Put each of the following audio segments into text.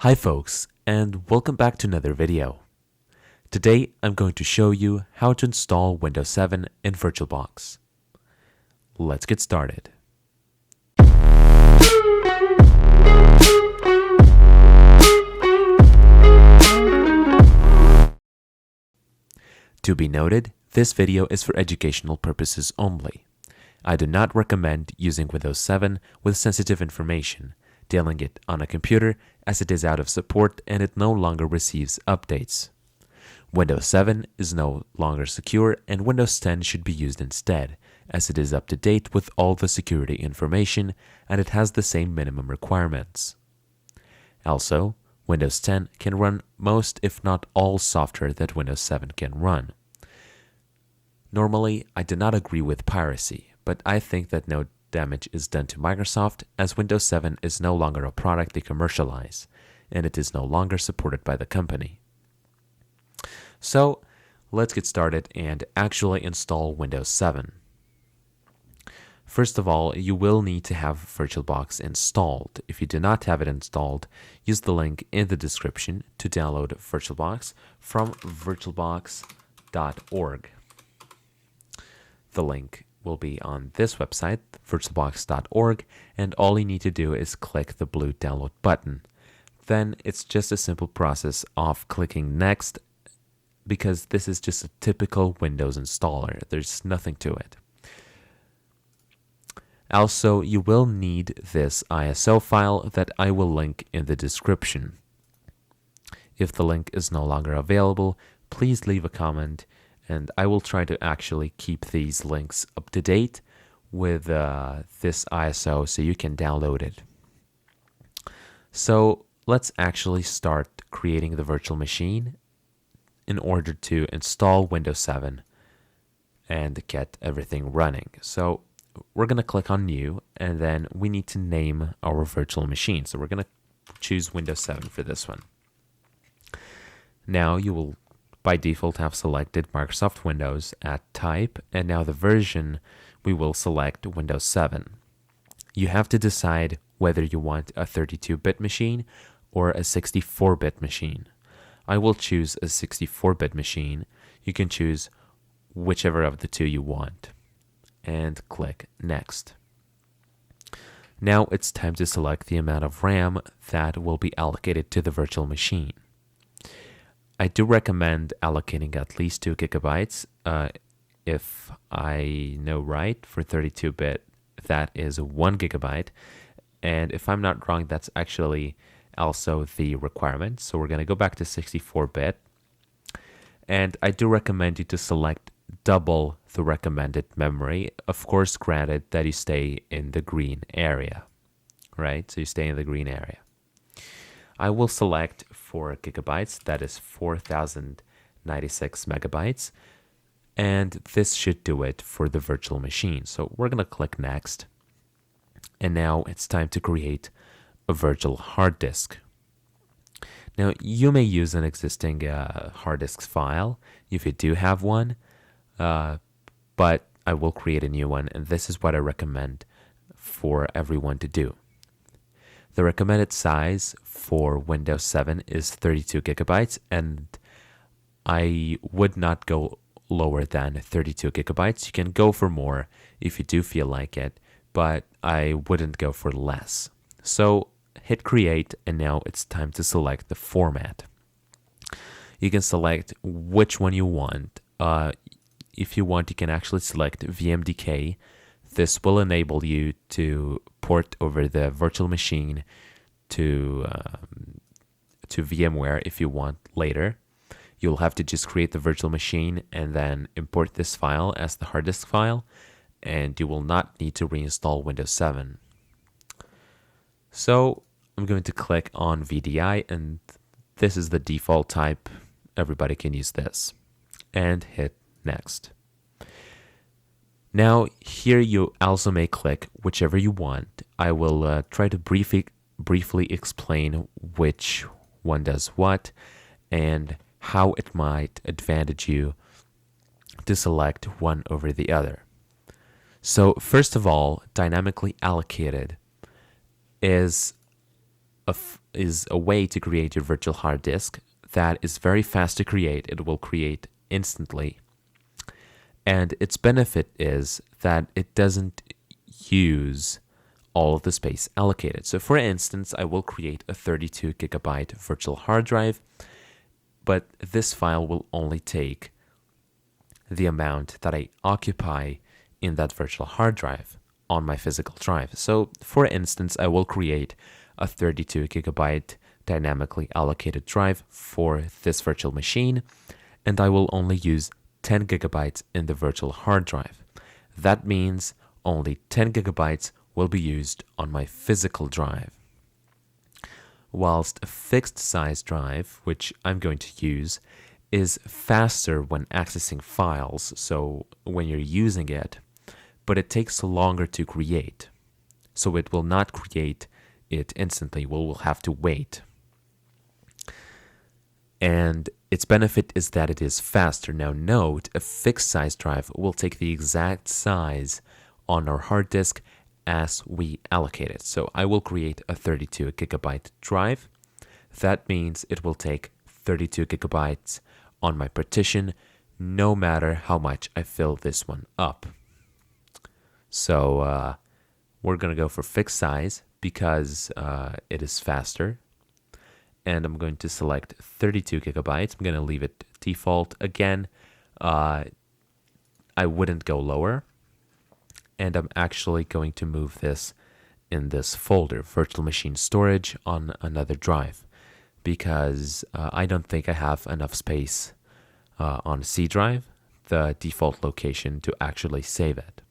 Hi folks, and welcome back to another video. Today I'm going to show you how to install Windows 7 in VirtualBox. Let's get started. To be noted, this video is for educational purposes only. I do not recommend using Windows 7 with sensitive information, dealing it on a computer as it is out of support and it no longer receives updates. Windows 7 is no longer secure and Windows 10 should be used instead, as it is up to date with all the security information and it has the same minimum requirements. Also, Windows 10 can run most if not all software that Windows 7 can run. Normally, I do not agree with piracy, but I think that no damage is done to Microsoft as Windows 7 is no longer a product they commercialize, and it is no longer supported by the company. So, let's get started and actually install Windows 7. First of all, you will need to have VirtualBox installed. If you do not have it installed, use the link in the description to download VirtualBox from virtualbox.org. The link will be on this website, virtualbox.org, and all you need to do is click the blue download button. Then it's just a simple process of clicking next, because this is just a typical Windows installer. There's nothing to it. Also, you will need this ISO file that I will link in the description. If the link is no longer available, please leave a comment and I will try to actually keep these links up to date with this ISO so you can download it. So let's actually start creating the virtual machine in order to install Windows 7 and get everything running. So we're going to click on New, and then we need to name our virtual machine. So we're going to choose Windows 7 for this one. Now you will by default have selected Microsoft Windows at type, and now the version we will select Windows 7. You have to decide whether you want a 32-bit machine or a 64-bit machine. I will choose a 64-bit machine. You can choose whichever of the two you want and click Next. Now it's time to select the amount of RAM that will be allocated to the virtual machine. I do recommend allocating at least 2 gigabytes. If I know right, for 32-bit, that is 1 gigabyte. And if I'm not wrong, that's actually also the requirement. So we're going to go back to 64-bit. And I do recommend you to select double the recommended memory. Of course, granted that you stay in the green area, right? So you stay in the green area. I will select 4 gigabytes, that is 4096 megabytes, and this should do it for the virtual machine. So we're going to click Next, and now it's time to create a virtual hard disk. Now you may use an existing hard disk file if you do have one, but I will create a new one, and this is what I recommend for everyone to do. The recommended size for Windows 7 is 32 gigabytes, and I would not go lower than 32 gigabytes. You can go for more if you do feel like it, but I wouldn't go for less. So hit Create, and now it's time to select the format. You can select which one you want. If you want, you can actually select VMDK. This will enable you to port over the virtual machine to VMware if you want later. You'll have to just create the virtual machine and then import this file as the hard disk file, and you will not need to reinstall Windows 7. So I'm going to click on VDI, and this is the default type. Everybody can use this, and hit Next. Now, here you also may click whichever you want. I will try to briefly explain which one does what and how it might advantage you to select one over the other. So, first of all, dynamically allocated is is a way to create your virtual hard disk that is very fast to create. It will create instantly. And its benefit is that it doesn't use all of the space allocated. So for instance, I will create a 32 gigabyte virtual hard drive, but this file will only take the amount that I occupy in that virtual hard drive on my physical drive. So for instance, I will create a 32 gigabyte dynamically allocated drive for this virtual machine, and I will only use 10 gigabytes in the virtual hard drive. That means only 10 gigabytes will be used on my physical drive. Whilst a fixed size drive, which I'm going to use, is faster when accessing files, so when you're using it, but it takes longer to create. So it will not create it instantly, we'll have to wait. And its benefit is that it is faster. Now note, a fixed size drive will take the exact size on our hard disk as we allocate it. So I will create a 32 gigabyte drive. That means it will take 32 gigabytes on my partition, no matter how much I fill this one up. So we're going to go for fixed size because it is faster. And I'm going to select 32 gigabytes. I'm going to leave it default. Again, I wouldn't go lower. And I'm actually going to move this in this folder, virtual machine storage, on another drive, because I don't think I have enough space on C drive, the default location, to actually save it.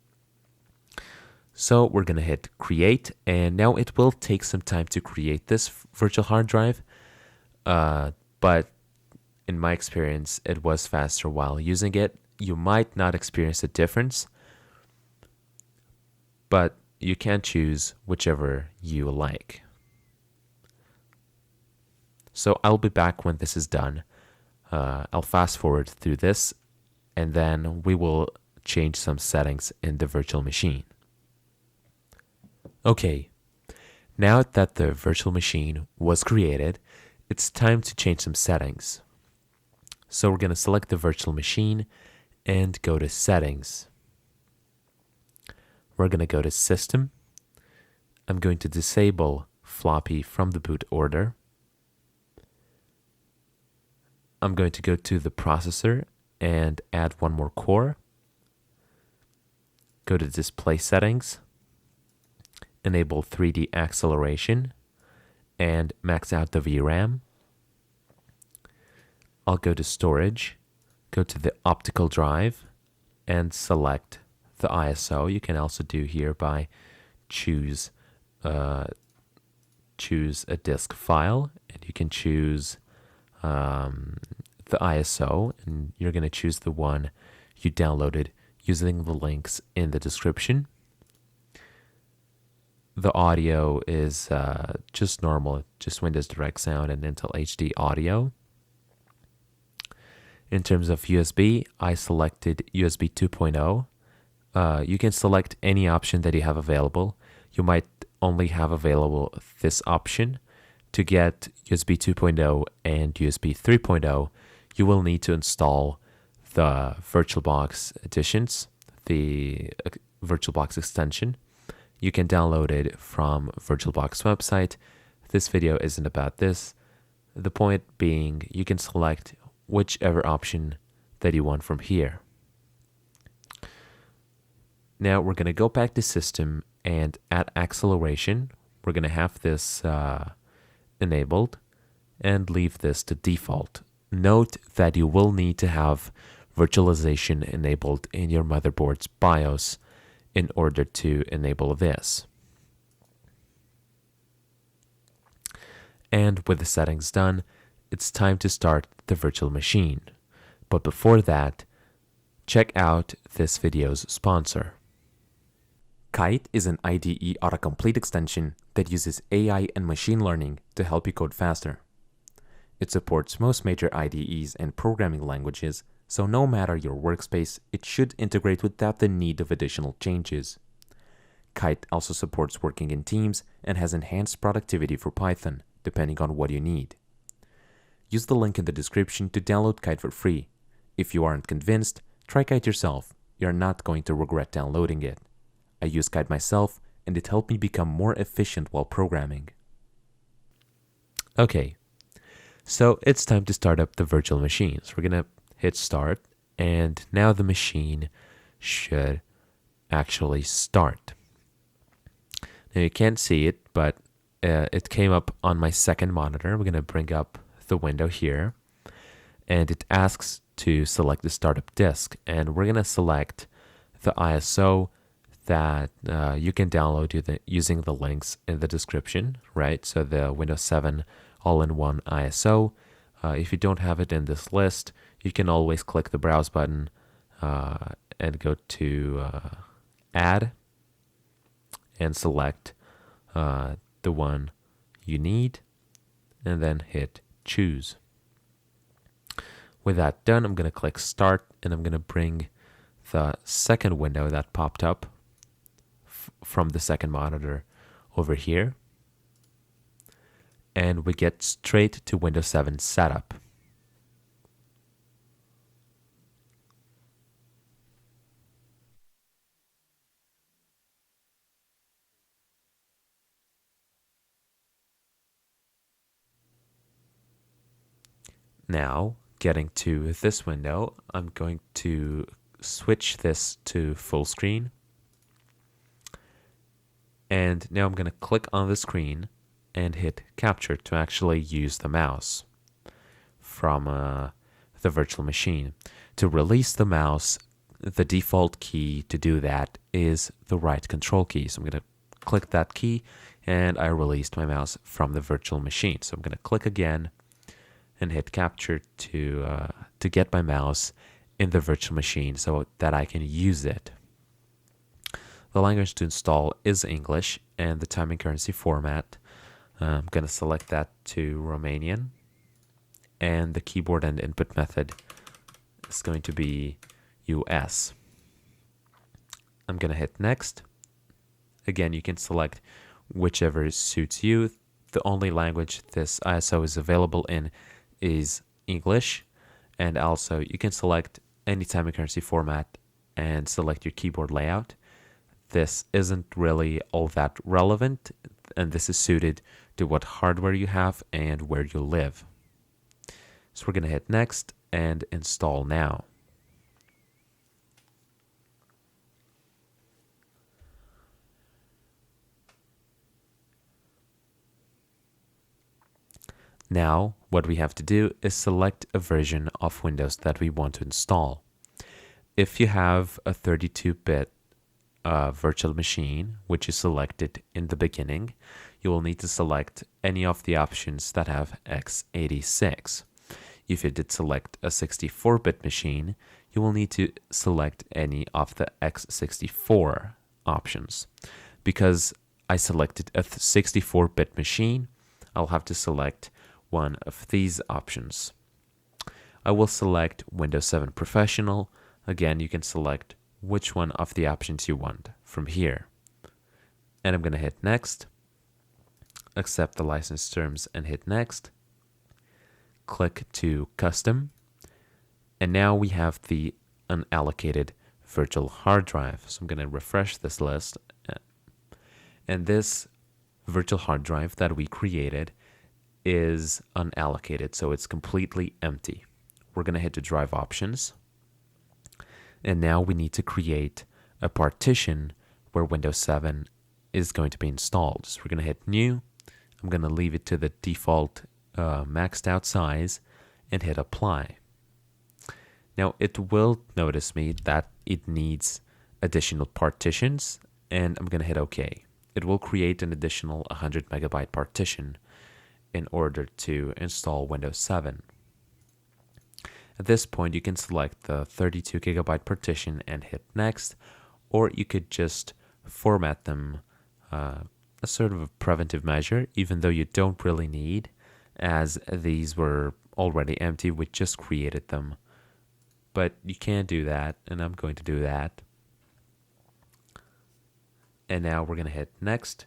So we're going to hit create, and now it will take some time to create this virtual hard drive, but in my experience, it was faster while using it. You might not experience a difference, but you can choose whichever you like. So I'll be back when this is done. I'll fast forward through this, and then we will change some settings in the virtual machine. Okay, now that the virtual machine was created, it's time to change some settings. So we're going to select the virtual machine and go to settings. We're going to go to system. I'm going to disable floppy from the boot order. I'm going to go to the processor and add one more core. Go to display settings, enable 3D acceleration, and max out the VRAM. I'll go to storage, go to the optical drive, and select the ISO. You can also do here by choose a disk file, and you can choose the ISO, and you're going to choose the one you downloaded using the links in the description. The audio is just normal, just Windows Direct Sound and Intel HD audio. In terms of USB, I selected USB 2.0. You can select any option that you have available. You might only have available this option. To get USB 2.0 and USB 3.0, you will need to install the VirtualBox editions, the VirtualBox extension. You can download it from VirtualBox website. This video isn't about this. The point being, you can select whichever option that you want from here. Now we're going to go back to system and add acceleration. We're going to have this enabled and leave this to default. Note that you will need to have virtualization enabled in your motherboard's BIOS in order to enable this. And with the settings done, it's time to start the virtual machine. But before that, check out this video's sponsor. Kite is an IDE autocomplete extension that uses AI and machine learning to help you code faster. It supports most major IDEs and programming languages, so no matter your workspace, it should integrate without the need of additional changes. Kite also supports working in teams and has enhanced productivity for Python, depending on what you need. Use the link in the description to download Kite for free. If you aren't convinced, try Kite yourself. You're not going to regret downloading it. I use Kite myself, and it helped me become more efficient while programming. Okay, so it's time to start up the virtual machines. We're going to hit start, and now the machine should actually start. Now you can't see it, but it came up on my second monitor. We're going to bring up the window here, and it asks to select the startup disk, and we're going to select the ISO that you can download using the links in the description, right? So the Windows 7 all-in-one ISO. If you don't have it in this list, you can always click the browse button and go to add and select the one you need, and then hit choose. With that done, I'm going to click start, and I'm going to bring the second window that popped up from the second monitor over here, and we get straight to Windows 7 setup. Now, getting to this window, I'm going to switch this to full screen. And now I'm going to click on the screen and hit capture to actually use the mouse from the virtual machine. To release the mouse, the default key to do that is the right control key. So I'm going to click that key, and I released my mouse from the virtual machine. So I'm going to click again and hit capture to get my mouse in the virtual machine so that I can use it. The language to install is English, and the time and currency format, I'm going to select that to Romanian, and the keyboard and input method is going to be US. I'm going to hit next. Again, you can select whichever suits you. The only language this ISO is available in is English, and also you can select any time and currency format and select your keyboard layout. This isn't really all that relevant, and this is suited to what hardware you have and where you live. So we're going to hit next and install now. Now, what we have to do is select a version of Windows that we want to install. If you have a 32-bit virtual machine, which is selected in the beginning, you will need to select any of the options that have x86. If you did select a 64-bit machine, you will need to select any of the x64 options. Because I selected a 64-bit machine, I'll have to select one of these options. I will select Windows 7 Professional. Again, you can select which one of the options you want from here. And I'm going to hit next, accept the license terms and hit next, click to custom, and now we have the unallocated virtual hard drive. So I'm going to refresh this list, and this virtual hard drive that we created is unallocated, so it's completely empty. We're going to hit the drive options, and now we need to create a partition where Windows 7 is going to be installed. So we're going to hit new. I'm going to leave it to the default maxed out size and hit apply. Now it will notice me that it needs additional partitions, and I'm going to hit OK. It will create an additional 100 megabyte partition in order to install Windows 7. At this point, you can select the 32 gigabyte partition and hit next, or you could just format them a sort of a preventive measure, even though you don't really need, as these were already empty. We just created them. But you can do that, and I'm going to do that. And now we're going to hit next.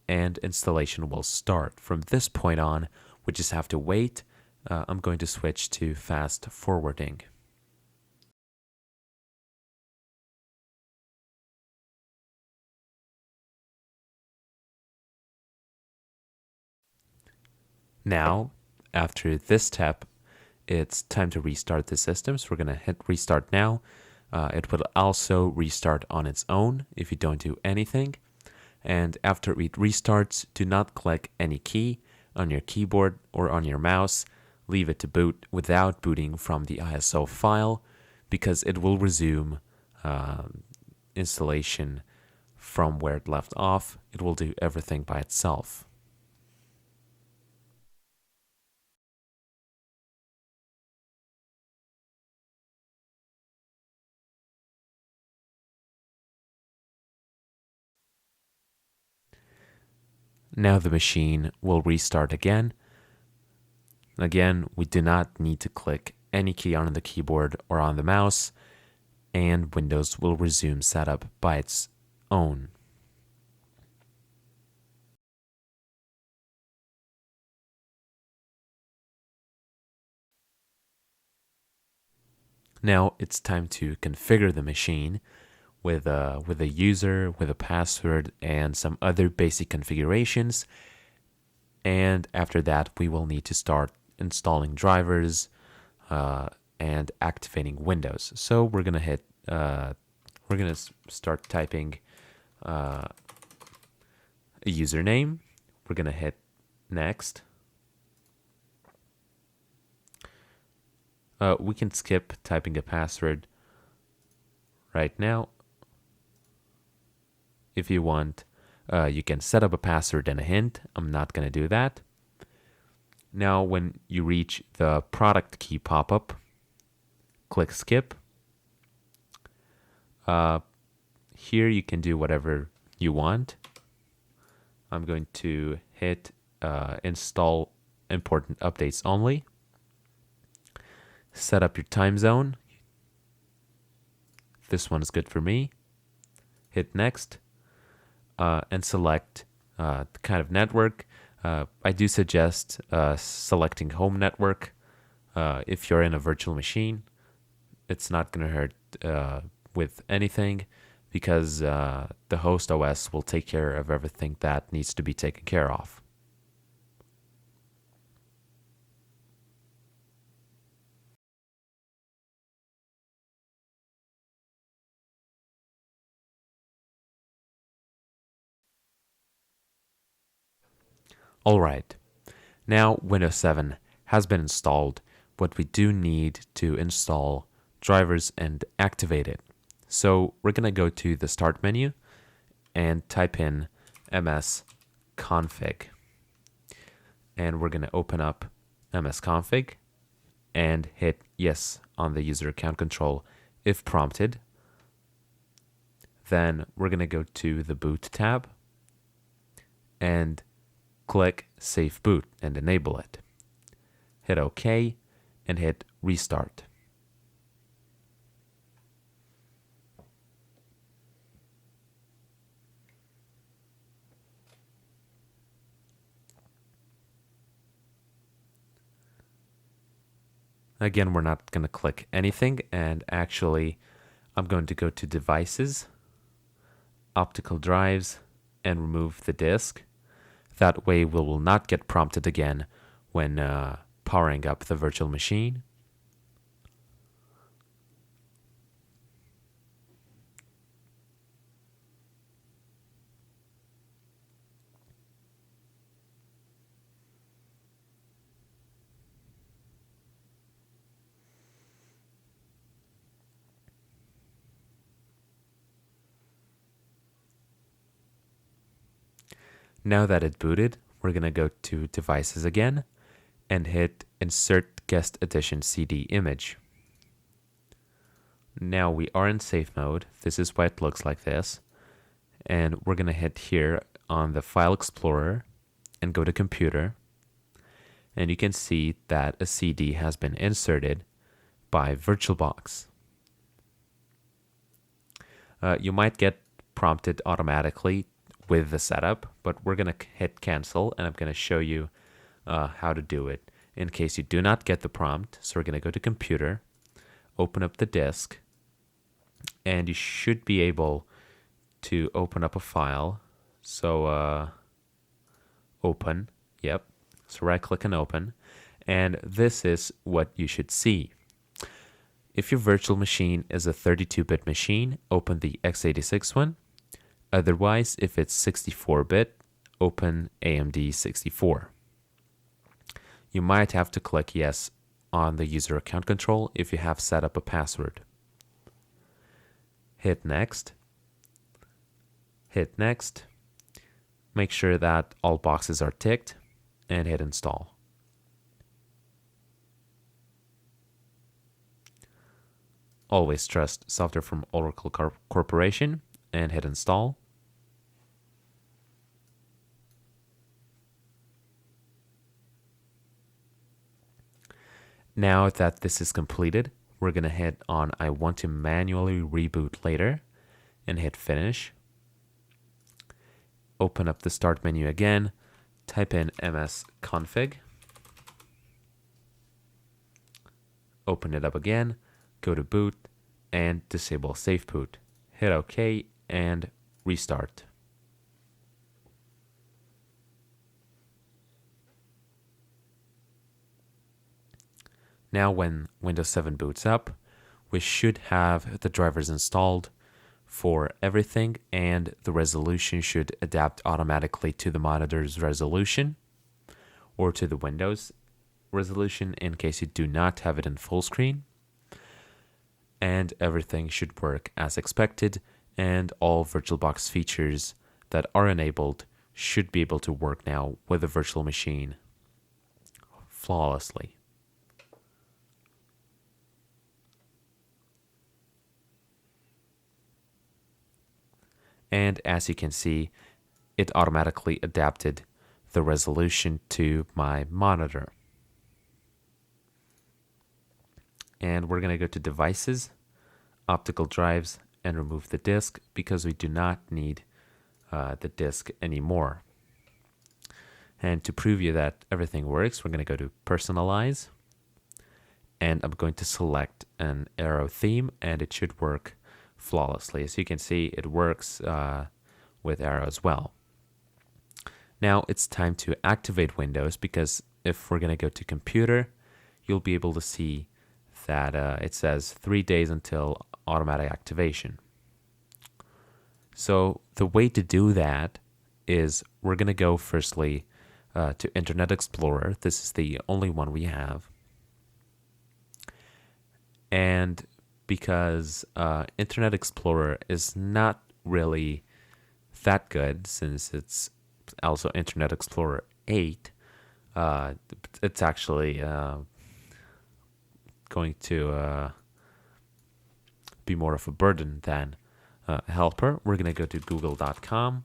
and installation will start. From this point on, we just have to wait. I'm going to switch to fast forwarding. Now, after this step, it's time to restart the system. So we're going to hit restart now. It will also restart on its own if you don't do anything. And after it restarts, do not click any key on your keyboard or on your mouse. Leave it to boot without booting from the ISO file, because it will resume installation from where it left off. It will do everything by itself. Now the machine will restart again. Again, we do not need to click any key on the keyboard or on the mouse, and Windows will resume setup by its own. Now it's time to configure the machine with a user, with a password, and some other basic configurations. And after that, we will need to start installing drivers and activating Windows. So we're gonna start typing a username. We're gonna hit next. We can skip typing a password right now. If you want, you can set up a password and a hint. I'm not going to do that. Now, when you reach the product key pop-up, click skip. Here you can do whatever you want. I'm going to hit install important updates only. Set up your time zone. This one is good for me. Hit next. And select the kind of network. I do suggest selecting home network. If you're in a virtual machine, it's not going to hurt with anything, because the host OS will take care of everything that needs to be taken care of. All right, now Windows 7 has been installed, but we do need to install drivers and activate it. So we're going to go to the Start menu and type in msconfig. And we're going to open up msconfig and hit yes on the user account control if prompted. Then we're going to go to the Boot tab and click Safe Boot and enable it. Hit OK and hit Restart. Again, we're not going to click anything, and actually I'm going to go to Devices, Optical Drives, and remove the disk. That way we will not get prompted again when powering up the virtual machine. Now that it booted, we're going to go to Devices again and hit Insert Guest Edition CD Image. Now we are in safe mode. This is why it looks like this. And we're going to hit here on the File Explorer and go to Computer. And you can see that a CD has been inserted by VirtualBox. You might get prompted automatically with the setup, but we're going to hit cancel, and I'm going to show you how to do it in case you do not get the prompt. So we're going to go to computer, open up the disk, and you should be able to open up a file. So open, yep. So right click and open, and this is what you should see. If your virtual machine is a 32-bit machine, open the x86 one. Otherwise, if it's 64-bit, open AMD 64. You might have to click yes on the user account control if you have set up a password. Hit next. Hit next. Make sure that all boxes are ticked and hit install. Always trust software from Oracle Corporation and hit install. Now that this is completed, we're going to hit on I want to manually reboot later and hit finish. Open up the start menu again, type in msconfig. Open it up again, go to boot and disable safe boot. Hit OK and restart. Now when Windows 7 boots up, we should have the drivers installed for everything, and the resolution should adapt automatically to the monitor's resolution or to the Windows resolution in case you do not have it in full screen. And everything should work as expected, and all VirtualBox features that are enabled should be able to work now with a virtual machine flawlessly. And as you can see, it automatically adapted the resolution to my monitor. And we're going to go to devices, optical drives, and remove the disk because we do not need the disk anymore. And to prove you that everything works, we're going to go to personalize, and I'm going to select an arrow theme, and it should work flawlessly. As you can see, it works with arrow as well. Now it's time to activate Windows, because if we're going to go to computer, you'll be able to see that it says 3 days until automatic activation. So the way to do that is we're going to go firstly to Internet Explorer. This is the only one we have. And because Internet Explorer is not really that good, since it's also Internet Explorer 8, it's actually going to be more of a burden than a helper. We're going to go to google.com,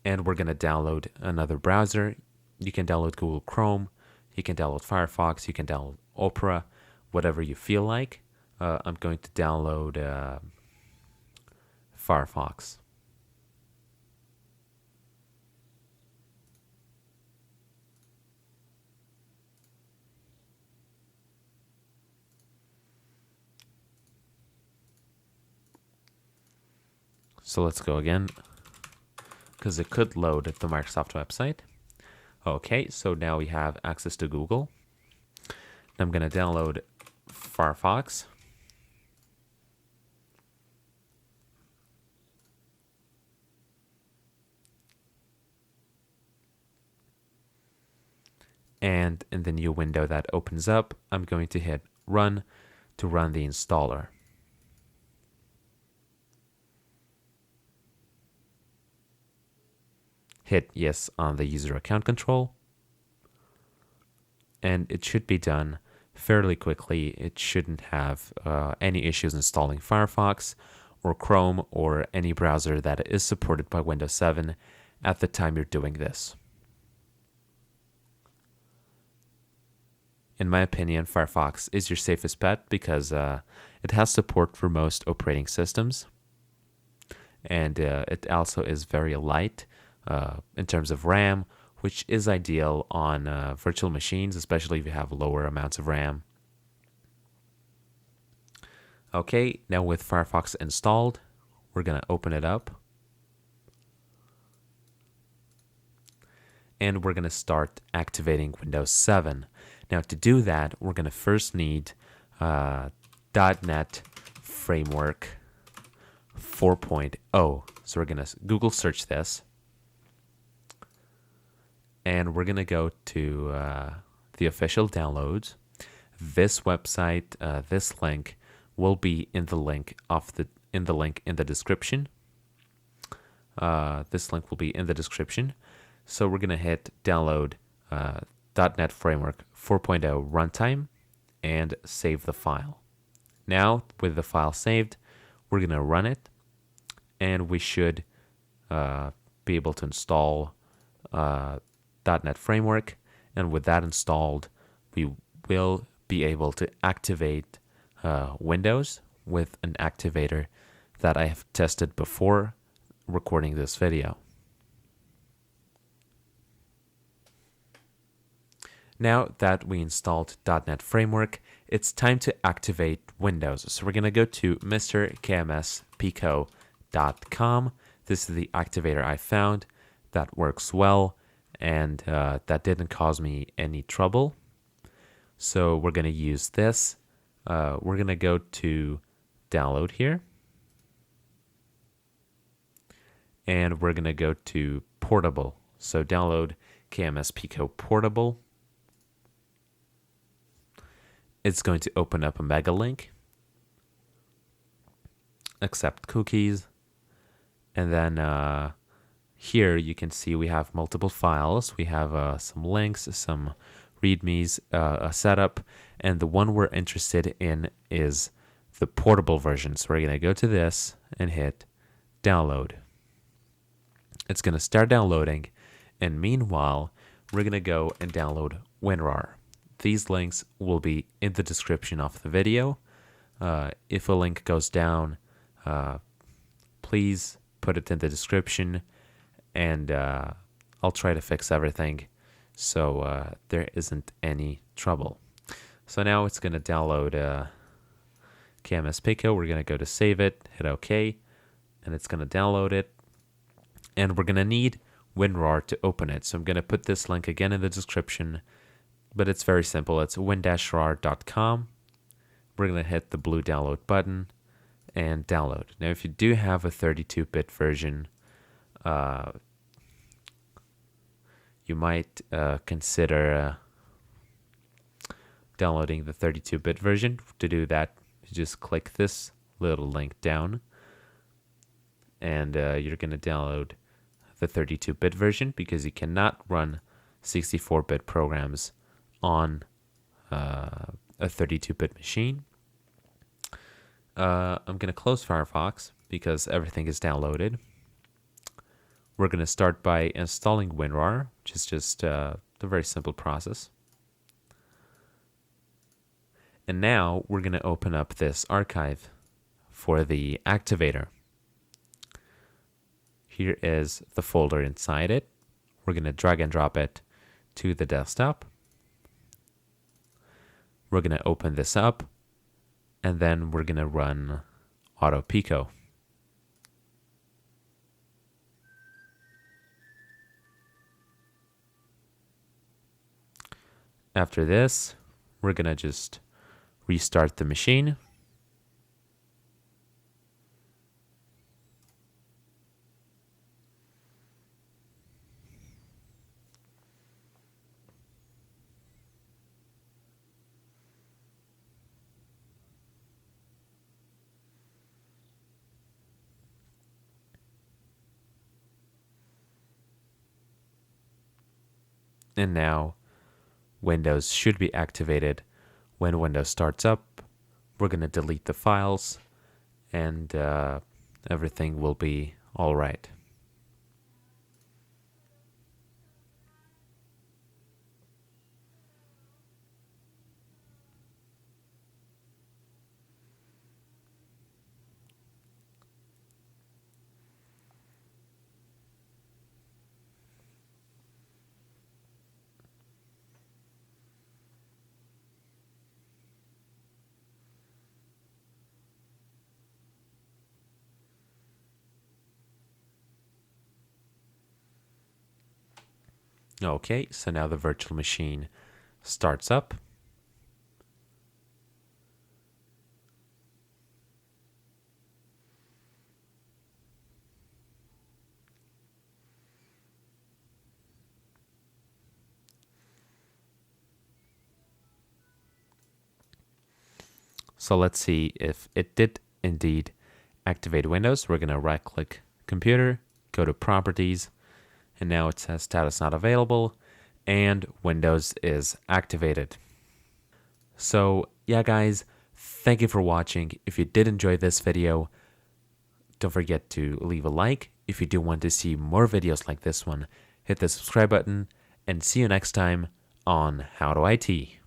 and we're going to download another browser. You can download Google Chrome, you can download Firefox, you can download Opera, whatever you feel like. I'm going to download Firefox. So let's go again, because it could load the Microsoft website. Okay, so now we have access to Google. I'm going to download Firefox. And in the new window that opens up, I'm going to hit Run to run the installer. Hit Yes on the user account control. And it should be done fairly quickly. It shouldn't have any issues installing Firefox or Chrome or any browser that is supported by Windows 7 at the time you're doing this. In my opinion, Firefox is your safest bet because it has support for most operating systems. and it also is very light in terms of RAM, which is ideal on virtual machines, especially if you have lower amounts of RAM. Okay, now with Firefox installed, we're going to open it up. And we're going to start activating Windows 7. Now to do that, we're going to first need .NET Framework 4.0. So we're going to Google search this. And we're going to go to the official downloads. This website, this link will be in the link in the description. This link will be in the description. So we're going to hit download .NET Framework 4.0 runtime and save the file. Now, with the file saved, we're going to run it, and we should be able to install .NET Framework. And with that installed, we will be able to activate Windows with an activator that I have tested before recording this video. Now that we installed .NET Framework, it's time to activate Windows. So we're going to go to mrkmspico.com. This is the activator I found that works well, and that didn't cause me any trouble. So we're going to use this. We're going to go to download here. And we're going to go to portable. So download KMS Pico portable. It's going to open up a mega link. Accept cookies. And then here you can see we have multiple files. We have some links, some readmes, a setup. And the one we're interested in is the portable version. So we're going to go to this and hit download. It's going to start downloading. And meanwhile, we're going to go and download WinRAR. These links will be in the description of the video. If a link goes down, please put it in the description, and I'll try to fix everything so there isn't any trouble. So now it's going to download KMS Pico. We're going to go to save it, hit OK, and it's going to download it. And we're going to need WinRAR to open it. So I'm going to put this link again in the description. But it's very simple. It's win-rar.com. We're going to hit the blue download button and download. Now, if you do have a 32-bit version, you might consider downloading the 32-bit version. To do that, you just click this little link down, and you're going to download the 32-bit version because you cannot run 64-bit programs on a 32-bit machine. I'm going to close Firefox because everything is downloaded. We're going to start by installing WinRAR, which is just a very simple process. And now we're going to open up this archive for the activator. Here is the folder inside it. We're going to drag and drop it to the desktop. We're going to open this up, and then we're going to run AutoPico. After this, we're going to just restart the machine. And now Windows should be activated. When Windows starts up, we're going to delete the files, and everything will be all right. Okay, so now the virtual machine starts up. So let's see if it did indeed activate Windows. We're going to right click computer, go to properties, and now it says status not available and Windows is activated. So yeah guys, thank you for watching. If you did enjoy this video, don't forget to leave a like. If you do want to see more videos like this one, hit the subscribe button and see you next time on HowToIT.